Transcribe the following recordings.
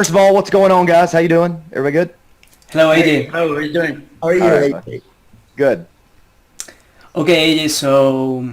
First of all, what's going on, guys? How you doing? Everybody good? Hello, Hey, AJ. hello, how are you doing? How are you, All right, bud. AJ? Good. Okay, AJ. So,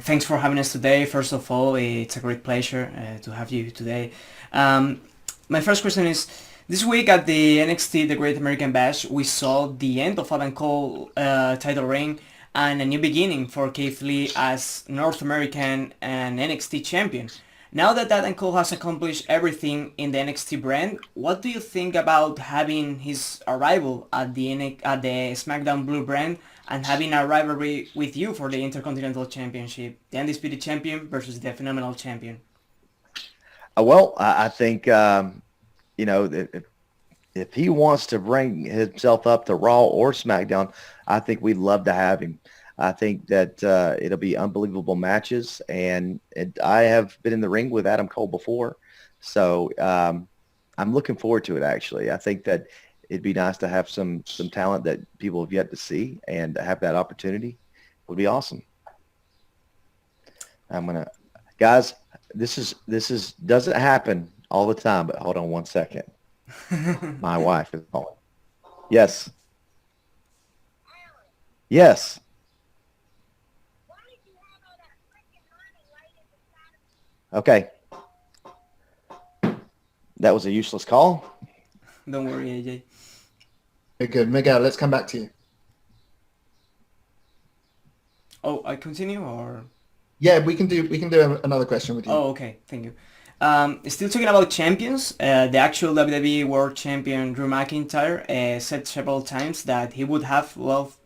thanks for having us today. First of all, it's a great pleasure to have you today. Um, my first question is: this week at the NXT, the Great American Bash, we saw the end of Adam Cole title reign and a new beginning for Keith Lee as North American and NXT champion. Now that Adam Cole has accomplished everything in the NXT brand, what do you think about having his arrival at the SmackDown Blue brand and having a rivalry with you for the Intercontinental Championship, the Undisputed Champion versus the Phenomenal Champion? I think you know if he wants to bring himself up to Raw or SmackDown, I think we'd love to have him. I think that it'll be unbelievable matches, and I have been in the ring with Adam Cole before, so I'm looking forward to it. Actually, I think that it'd be nice to have some talent that people have yet to see, and to have that opportunity would be awesome. I'm gonna, guys. This is doesn't happen all the time, but hold on one second. My wife is calling. Yes. Yes. Okay. That was a useless call. Don't worry, AJ. Okay, good. Miguel, let's come back to you. Oh, I continue or? Yeah, we can do another question with you. Oh, okay. Thank you. Still talking about champions, the actual WWE World Champion Drew McIntyre said several times that he would have loved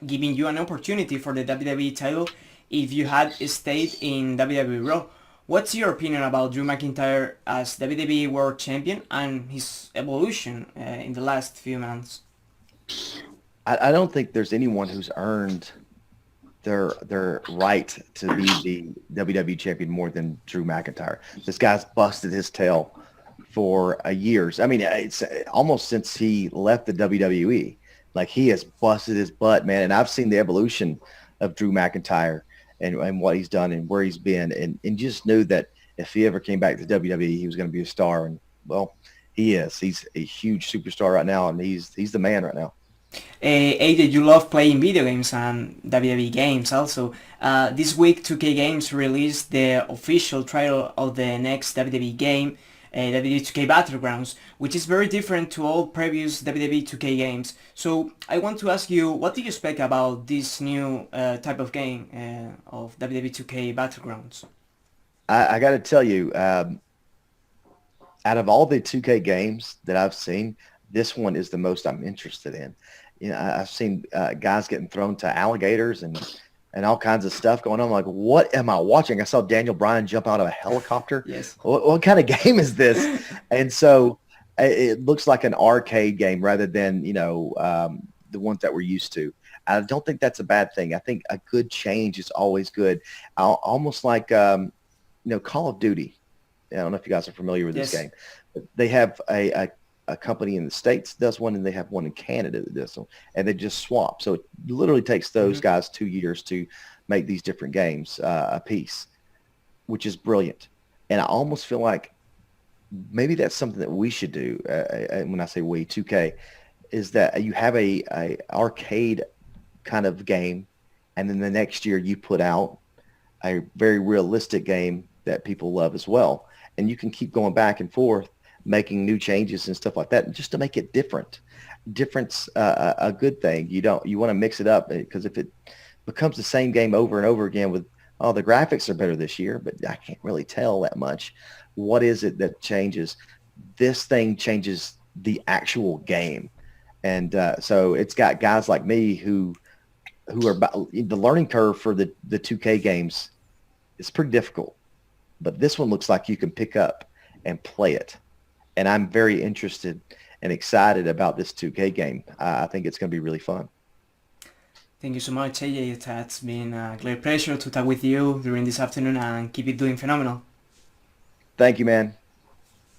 giving you an opportunity for the WWE title if you had stayed in WWE Raw. What's your opinion about Drew McIntyre as WWE World Champion and his evolution in the last few months? I don't think there's anyone who's earned their right to be the WWE champion more than Drew McIntyre. This guy's busted his tail for years. I mean, it's almost since he left the WWE. Like, he has busted his butt, man. And I've seen the evolution of Drew McIntyre and what he's done and where he's been, and just knew that if he ever came back to WWE, he was going to be a star. And well, he is. He's a huge superstar right now, and he's the man right now. AJ, you love playing video games and WWE games also. This week, 2K Games released the official trailer of the next WWE game, WWE 2K Battlegrounds, which is very different to all previous WWE 2K games. So I want to ask you, what do you expect about this new type of game of WWE 2K Battlegrounds? I got to tell you, out of all the 2K games that I've seen, this one is the most I'm interested in. You know, I've seen guys getting thrown to alligators and all kinds of stuff going on. I'm like, what am I watching? I saw Daniel Bryan jump out of a helicopter. Yes. What kind of game is this? And so it looks like an arcade game rather than, the ones that we're used to. I don't think that's a bad thing. I think a good change is always good. Almost like, Call of Duty. I don't know if you guys are familiar with this Yes. game. But they have a company in the States does one, and they have one in Canada that does one, and they just swap. So it literally takes those guys 2 years to make these different games a piece, which is brilliant. And I almost feel like maybe that's something that we should do. When I say we, 2K, is that you have a arcade kind of game, and then the next year you put out a very realistic game that people love as well. And you can keep going back and forth, making new changes and stuff like that, just to make it different. Difference a good thing. You want to mix it up, because if it becomes the same game over and over again with, oh, the graphics are better this year, but I can't really tell that much. What is it that changes? This thing changes the actual game. And so it's got guys like me who are the learning curve for the 2K games is pretty difficult, but this one looks like you can pick up and play it. And I'm very interested and excited about this 2K game. I think it's going to be really fun. Thank you so much, AJ. It has been a great pleasure to talk with you during this afternoon and keep it doing phenomenal. Thank you, man.